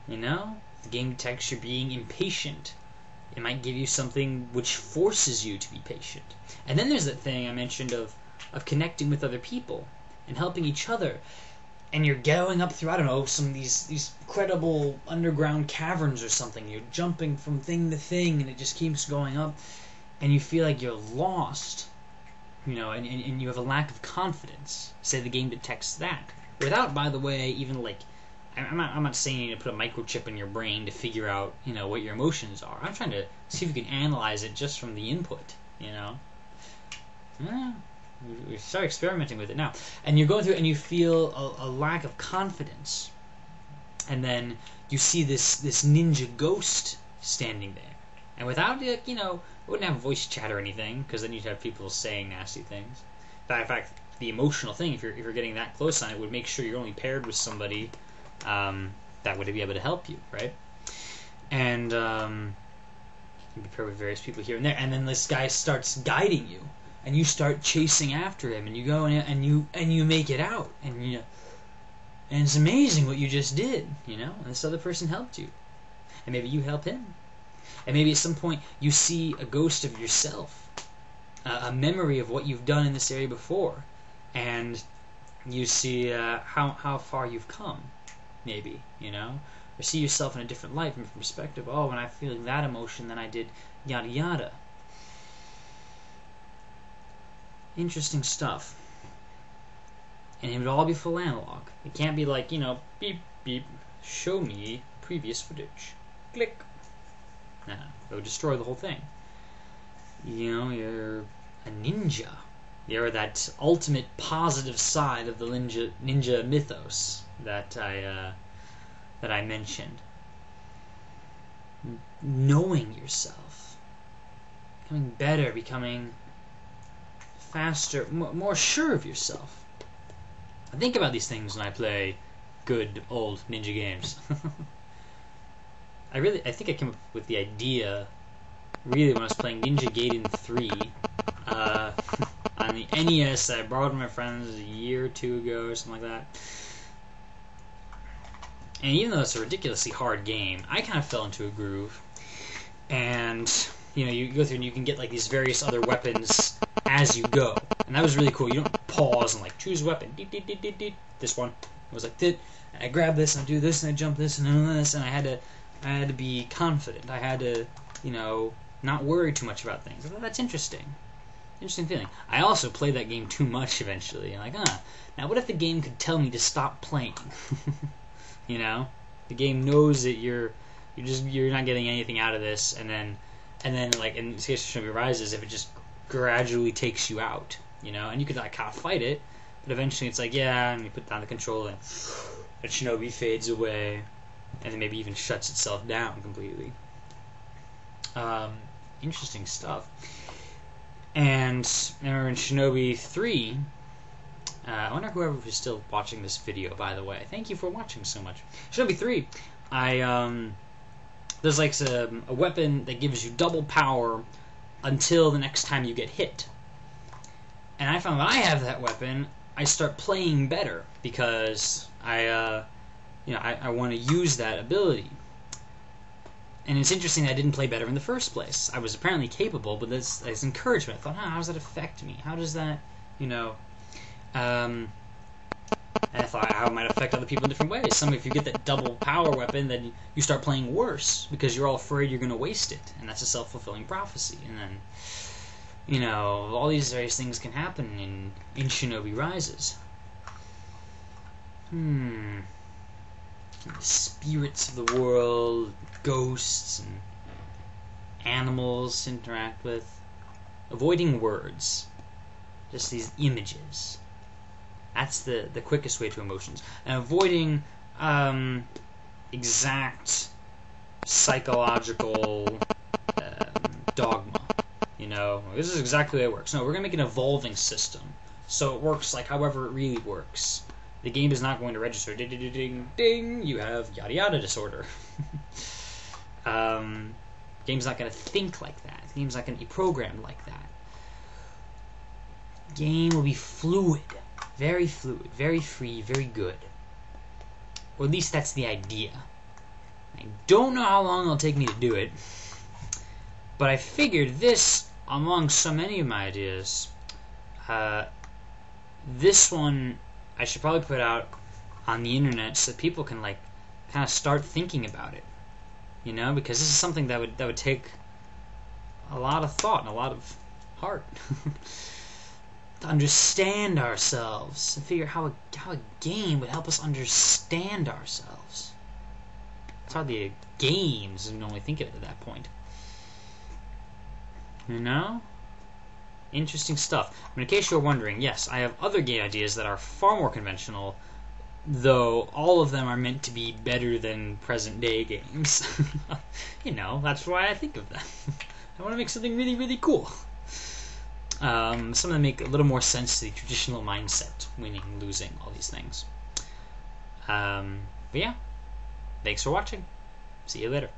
You know? If the game detects you're being impatient, it might give you something which forces you to be patient. And then there's that thing I mentioned of connecting with other people and helping each other. And you're going up through, I don't know, some of these incredible underground caverns or something. You're jumping from thing to thing, and it just keeps going up. And you feel like you're lost. You know, and you have a lack of confidence. Say the game detects that. Without, by the way, even like, I'm not saying you need to put a microchip in your brain to figure out, you know, what your emotions are. I'm trying to see if you can analyze it just from the input, you know. Yeah, we start experimenting with it now. And you're going through it and you feel a lack of confidence. And then you see this ninja ghost standing there. And without it, you know, it wouldn't have voice chat or anything, because then you'd have people saying nasty things. In fact, the emotional thing, if you're getting that close on it, would make sure you're only paired with somebody that would be able to help you, right? And you'd be paired with various people here and there, and then this guy starts guiding you, and you start chasing after him, and you go and you make it out, and it's amazing what you just did, you know. And this other person helped you, and maybe you help him, and maybe at some point you see a ghost of yourself, a memory of what you've done in this area before, and you see how far you've come. Maybe, you know, or see yourself in a different light, from perspective. Oh, when I'm feeling that emotion, then I did yada yada. Interesting stuff. And it would all be full analog. It can't be like, you know, beep beep, show me previous footage. Click. Nah, it would destroy the whole thing. You know, you're a ninja. You're that ultimate positive side of the ninja mythos that I mentioned. Knowing yourself, becoming better, becoming faster, more sure of yourself. I think about these things when I play good old ninja games. I think I came up with the idea really when I was playing Ninja Gaiden 3 on the NES that I borrowed from my friends a year or two ago or something like that. And even though it's a ridiculously hard game, I kind of fell into a groove. And, you know, you go through and you can get like these various other weapons as you go. And that was really cool. You don't pause and like choose a weapon. This one was like this. And I grab this and I do this and I jump this and this, and I had to be confident. I had to, you know, not worry too much about things. I thought that's interesting. Interesting feeling. I also played that game too much eventually. I'm like, now what if the game could tell me to stop playing? You know, the game knows that you're not getting anything out of this, and then like in the case of Shinobi Rises, if it just gradually takes you out, you know, and you could like kind of fight it, but eventually it's like, yeah, and you put down the controller and Shinobi fades away, and then maybe even shuts itself down completely. Interesting stuff. And remember in Shinobi 3, I wonder whoever is still watching this video, by the way. Thank you for watching so much. Shinobi 3, there's like a weapon that gives you double power until the next time you get hit. And I found that I have that weapon, I start playing better because I want to use that ability. And it's interesting that I didn't play better in the first place. I was apparently capable, but this encouragement. I thought, how does that affect me? How does that, you know... and I thought how it might affect other people in different ways. If you get that double power weapon, then you start playing worse because you're all afraid you're going to waste it, and that's a self-fulfilling prophecy. And then, you know, all these various things can happen in Shinobi Rises. The spirits of the world, ghosts, and animals to interact with. Avoiding words. Just these images. That's the quickest way to emotions. And avoiding exact psychological dogma. You know, this is exactly the way it works. No, we're going to make an evolving system. So it works like however it really works. The game is not going to register. Ding, ding, ding, ding. You have yada yada disorder. Game's not going to think like that. The game's not going to be programmed like that. Game will be fluid, very free, very good. Or at least that's the idea. I don't know how long it'll take me to do it, but I figured this, among so many of my ideas, this one I should probably put out on the internet so that people can like kind of start thinking about it, you know, because this is something that would take a lot of thought and a lot of heart to understand ourselves and figure how a game would help us understand ourselves. It's hardly a game as we normally think of it at that point. You know? Interesting stuff. I mean, in case you're wondering, yes, I have other game ideas that are far more conventional, though all of them are meant to be better than present-day games. You know, that's why I think of them. I want to make something really, really cool. Some of them make a little more sense to the traditional mindset, winning, losing, all these things. But yeah, thanks for watching. See you later.